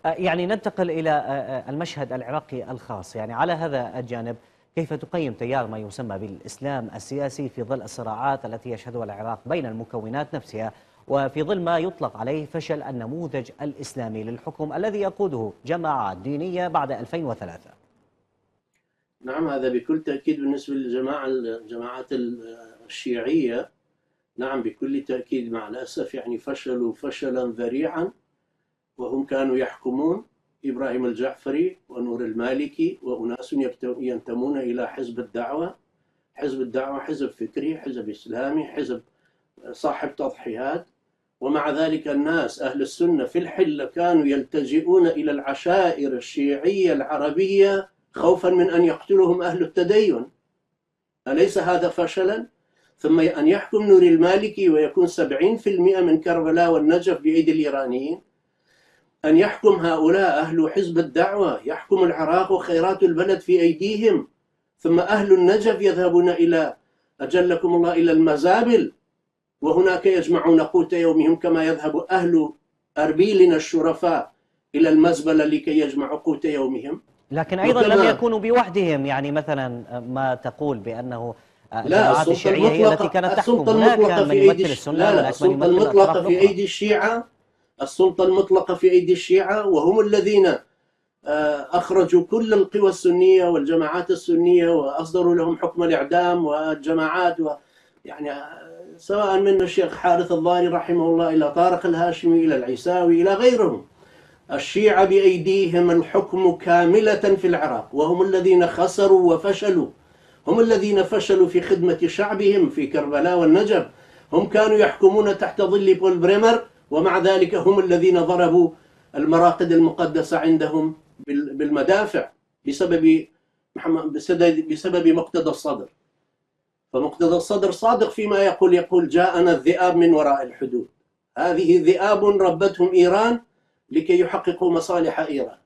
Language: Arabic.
يعني ننتقل إلى المشهد العراقي الخاص. يعني على هذا الجانب كيف تقيم تيار ما يسمى بالإسلام السياسي في ظل الصراعات التي يشهدها العراق بين المكونات نفسها، وفي ظل ما يطلق عليه فشل النموذج الإسلامي للحكم الذي يقوده جماعات دينية بعد 2003؟ نعم، هذا بكل تأكيد بالنسبة الجماعات الشيعية. نعم بكل تأكيد، مع الأسف يعني فشلوا فشلا ذريعا، وهم كانوا يحكمون إبراهيم الجعفري ونور المالكي وأناس ينتمون إلى حزب الدعوة. حزب الدعوة حزب فكري، حزب إسلامي، حزب صاحب تضحيات. ومع ذلك الناس أهل السنة في الحلة كانوا يلتجئون إلى العشائر الشيعية العربية خوفا من أن يقتلهم أهل التدين. أليس هذا فشلا؟ ثم أن يحكم نور المالكي ويكون 70% من كربلاء والنجف بأيدي الإيرانيين، أن يحكم هؤلاء أهل حزب الدعوة، يحكم العراق وخيرات البلد في أيديهم، ثم أهل النجف يذهبون إلى أجلكم الله إلى المزابل، وهناك يجمعون قوت يومهم كما يذهب أهل أربيلنا الشرفاء إلى المزبلة لكي يجمعوا قوت يومهم. لكن أيضا لم يكونوا بوحدهم. يعني مثلا ما تقول بأنه لا، الجماعات الشيعية هي التي كانت تحكم. هناك كان من يمثل السنة لا، السلطة المطلقة في أيدي الشيعة. السلطة المطلقة في أيدي الشيعة، وهم الذين أخرجوا كل القوى السنية والجماعات السنية وأصدروا لهم حكم الإعدام والجماعات يعني سواء من الشيخ حارث الضاري رحمه الله إلى طارق الهاشمي إلى العيساوي إلى غيرهم. الشيعة بأيديهم الحكم كاملة في العراق، وهم الذين خسروا وفشلوا. هم الذين فشلوا في خدمة شعبهم في كربلاء والنجف. هم كانوا يحكمون تحت ظل بول بريمر، ومع ذلك هم الذين ضربوا المراقد المقدسة عندهم بالمدافع بسبب مقتدى الصدر. فمقتدى الصدر صادق فيما يقول جاءنا الذئاب من وراء الحدود. هذه ذئاب ربتهم إيران لكي يحققوا مصالح إيران.